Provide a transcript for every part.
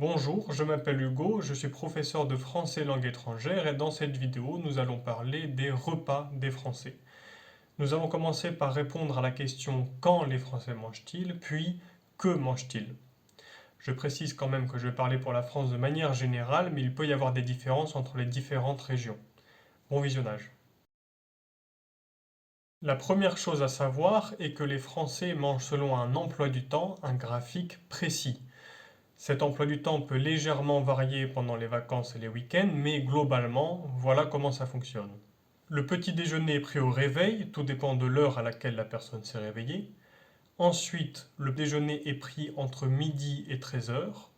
Bonjour, je m'appelle Hugo, je suis professeur de français langue étrangère et dans cette vidéo, nous allons parler des repas des Français. Nous allons commencer par répondre à la question quand les Français mangent-ils, puis que mangent-ils. Je précise quand même que je vais parler pour la France de manière générale, mais il peut y avoir des différences entre les différentes régions. Bon visionnage. La première chose à savoir est que les Français mangent selon un emploi du temps, un graphique précis. Cet emploi du temps peut légèrement varier pendant les vacances et les week-ends, mais globalement, voilà comment ça fonctionne. Le petit déjeuner est pris au réveil, tout dépend de l'heure à laquelle la personne s'est réveillée. Ensuite, le déjeuner est pris entre midi et 13 heures.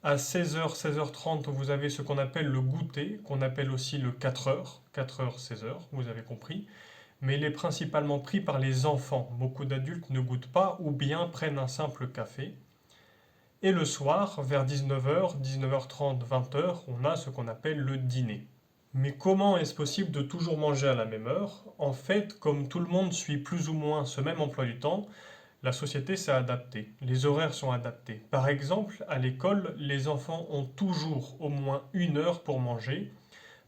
À 16 h, 16 h 30, vous avez ce qu'on appelle le goûter, qu'on appelle aussi le 4 heures. 4 heures, 16 heures, vous avez compris. Mais il est principalement pris par les enfants. Beaucoup d'adultes ne goûtent pas ou bien prennent un simple café. Et le soir, vers 19 h, 19 h 30, 20 heures, on a ce qu'on appelle le dîner. Mais comment est-ce possible de toujours manger à la même heure? En fait, comme tout le monde suit plus ou moins ce même emploi du temps, la société s'est adaptée, les horaires sont adaptés. Par exemple, à l'école, les enfants ont toujours au moins une heure pour manger,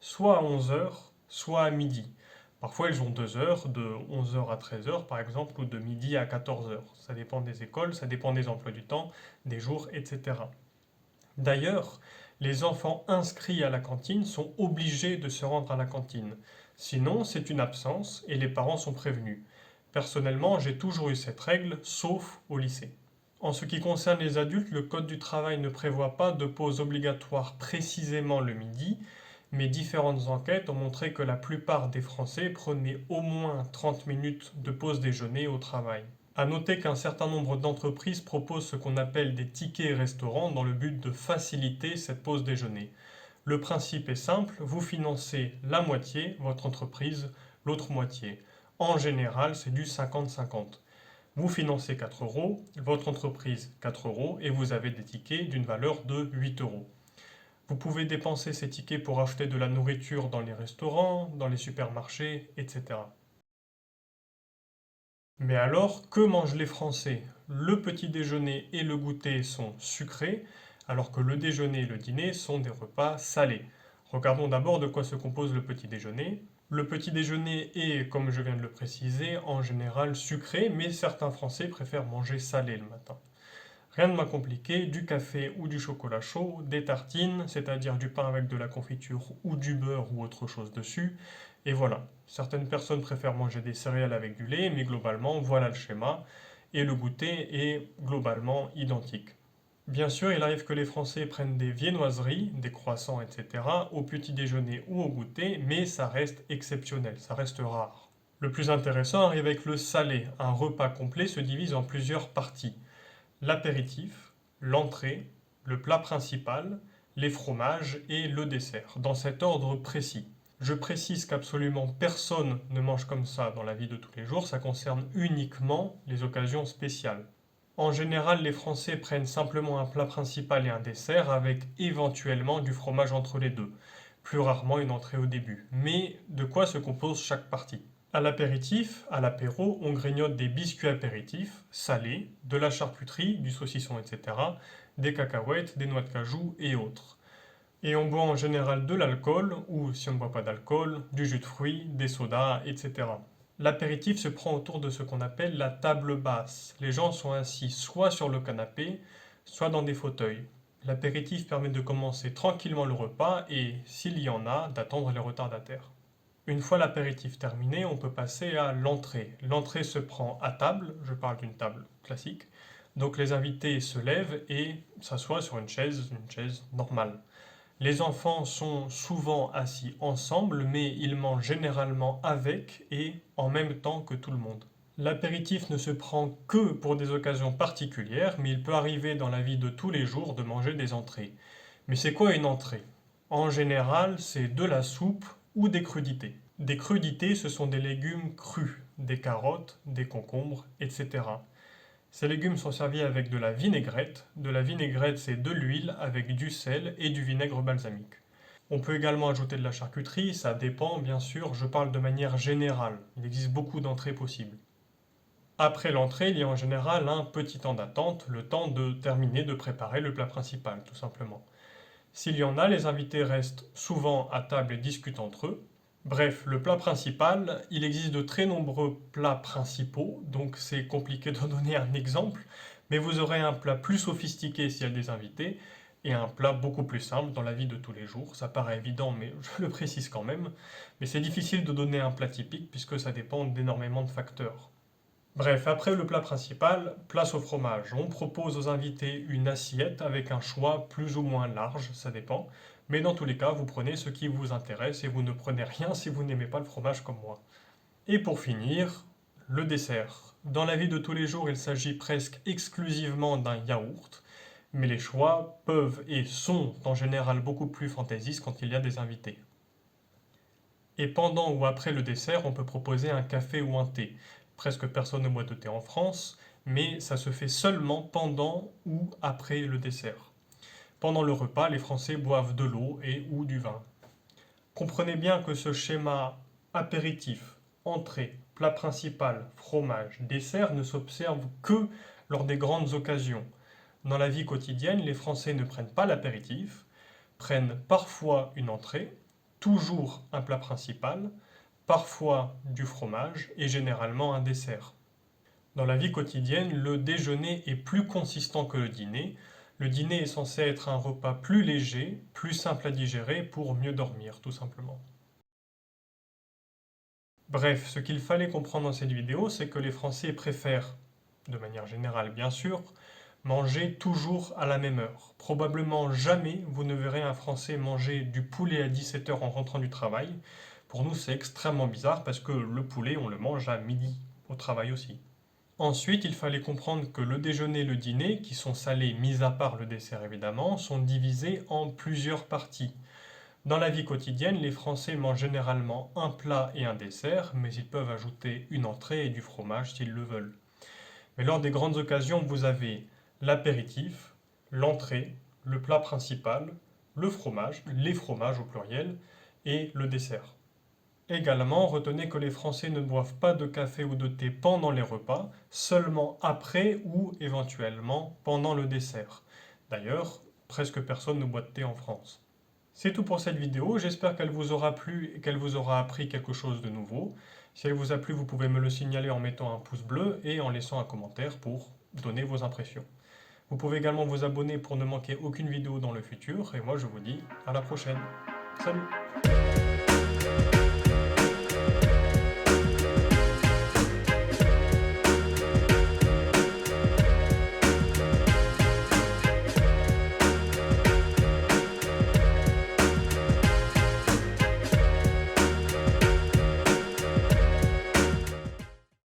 soit à 11 heures, soit à midi. Parfois, ils ont 2 heures, de 11 heures à 13 heures par exemple, ou de midi à 14 heures. Ça dépend des écoles, ça dépend des emplois du temps, des jours, etc. D'ailleurs, les enfants inscrits à la cantine sont obligés de se rendre à la cantine. Sinon, c'est une absence et les parents sont prévenus. Personnellement, j'ai toujours eu cette règle, sauf au lycée. En ce qui concerne les adultes, le Code du travail ne prévoit pas de pause obligatoire précisément le midi, mais différentes enquêtes ont montré que la plupart des Français prenaient au moins 30 minutes de pause déjeuner au travail. À noter qu'un certain nombre d'entreprises proposent ce qu'on appelle des tickets restaurants dans le but de faciliter cette pause déjeuner. Le principe est simple, vous financez la moitié, votre entreprise, l'autre moitié. En général, c'est du 50-50. Vous financez 4 euros, votre entreprise 4 euros et vous avez des tickets d'une valeur de 8 euros. Vous pouvez dépenser ces tickets pour acheter de la nourriture dans les restaurants, dans les supermarchés, etc. Mais alors, que mangent les Français? Le petit déjeuner et le goûter sont sucrés, alors que le déjeuner et le dîner sont des repas salés. Regardons d'abord de quoi se compose le petit déjeuner. Le petit déjeuner est, comme je viens de le préciser, en général sucré, mais certains Français préfèrent manger salé le matin. Rien de moins compliqué, du café ou du chocolat chaud, des tartines, c'est-à-dire du pain avec de la confiture ou du beurre ou autre chose dessus, et voilà. Certaines personnes préfèrent manger des céréales avec du lait, mais globalement, voilà le schéma, et le goûter est globalement identique. Bien sûr, il arrive que les Français prennent des viennoiseries, des croissants, etc., au petit déjeuner ou au goûter, mais ça reste exceptionnel, ça reste rare. Le plus intéressant arrive avec le salé. Un repas complet se divise en plusieurs parties: l'apéritif, l'entrée, le plat principal, les fromages et le dessert, dans cet ordre précis. Je précise qu'absolument personne ne mange comme ça dans la vie de tous les jours, ça concerne uniquement les occasions spéciales. En général, les Français prennent simplement un plat principal et un dessert avec éventuellement du fromage entre les deux, plus rarement une entrée au début. Mais de quoi se compose chaque partie? À l'apéritif, à l'apéro, on grignote des biscuits apéritifs, salés, de la charcuterie, du saucisson, etc., des cacahuètes, des noix de cajou et autres. Et on boit en général de l'alcool, ou si on ne boit pas d'alcool, du jus de fruits, des sodas, etc. L'apéritif se prend autour de ce qu'on appelle la table basse. Les gens sont assis soit sur le canapé, soit dans des fauteuils. L'apéritif permet de commencer tranquillement le repas et, s'il y en a, d'attendre les retardataires. Une fois l'apéritif terminé, on peut passer à l'entrée. L'entrée se prend à table, je parle d'une table classique. Donc les invités se lèvent et s'assoient sur une chaise normale. Les enfants sont souvent assis ensemble, mais ils mangent généralement avec et en même temps que tout le monde. L'apéritif ne se prend que pour des occasions particulières, mais il peut arriver dans la vie de tous les jours de manger des entrées. Mais c'est quoi une entrée? En général, c'est de la soupe ou des crudités. Des crudités, ce sont des légumes crus, des carottes, des concombres, etc. Ces légumes sont servis avec de la vinaigrette. De la vinaigrette, c'est de l'huile avec du sel et du vinaigre balsamique. On peut également ajouter de la charcuterie, ça dépend bien sûr, je parle de manière générale. Il existe beaucoup d'entrées possibles. Après l'entrée, il y a en général un petit temps d'attente, le temps de terminer de préparer le plat principal, tout simplement. S'il y en a, les invités restent souvent à table et discutent entre eux. Bref, le plat principal, il existe de très nombreux plats principaux, donc c'est compliqué de donner un exemple, mais vous aurez un plat plus sophistiqué s'il y a des invités, et un plat beaucoup plus simple dans la vie de tous les jours. Ça paraît évident, mais je le précise quand même. Mais c'est difficile de donner un plat typique, puisque ça dépend d'énormément de facteurs. Bref, après le plat principal, place au fromage. On propose aux invités une assiette avec un choix plus ou moins large, ça dépend. Mais dans tous les cas, vous prenez ce qui vous intéresse et vous ne prenez rien si vous n'aimez pas le fromage comme moi. Et pour finir, le dessert. Dans la vie de tous les jours, il s'agit presque exclusivement d'un yaourt, mais les choix peuvent et sont en général beaucoup plus fantaisistes quand il y a des invités. Et pendant ou après le dessert, on peut proposer un café ou un thé. Presque personne ne boit de thé en France, mais ça se fait seulement pendant ou après le dessert. Pendant le repas, les Français boivent de l'eau et ou du vin. Comprenez bien que ce schéma apéritif, entrée, plat principal, fromage, dessert ne s'observe que lors des grandes occasions. Dans la vie quotidienne, les Français ne prennent pas l'apéritif, prennent parfois une entrée, toujours un plat principal, parfois du fromage et généralement un dessert. Dans la vie quotidienne, le déjeuner est plus consistant que le dîner. Le dîner est censé être un repas plus léger, plus simple à digérer pour mieux dormir, tout simplement. Bref, ce qu'il fallait comprendre dans cette vidéo, c'est que les Français préfèrent, de manière générale bien sûr, manger toujours à la même heure. Probablement jamais vous ne verrez un Français manger du poulet à 17 heures en rentrant du travail. Pour nous, c'est extrêmement bizarre parce que le poulet, on le mange à midi, au travail aussi. Ensuite, il fallait comprendre que le déjeuner et le dîner, qui sont salés mis à part le dessert évidemment, sont divisés en plusieurs parties. Dans la vie quotidienne, les Français mangent généralement un plat et un dessert, mais ils peuvent ajouter une entrée et du fromage s'ils le veulent. Mais lors des grandes occasions, vous avez l'apéritif, l'entrée, le plat principal, le fromage, les fromages au pluriel, et le dessert. Également, retenez que les Français ne boivent pas de café ou de thé pendant les repas, seulement après ou éventuellement pendant le dessert. D'ailleurs, presque personne ne boit de thé en France. C'est tout pour cette vidéo, j'espère qu'elle vous aura plu et qu'elle vous aura appris quelque chose de nouveau. Si elle vous a plu, vous pouvez me le signaler en mettant un pouce bleu et en laissant un commentaire pour donner vos impressions. Vous pouvez également vous abonner pour ne manquer aucune vidéo dans le futur, et moi je vous dis à la prochaine. Salut!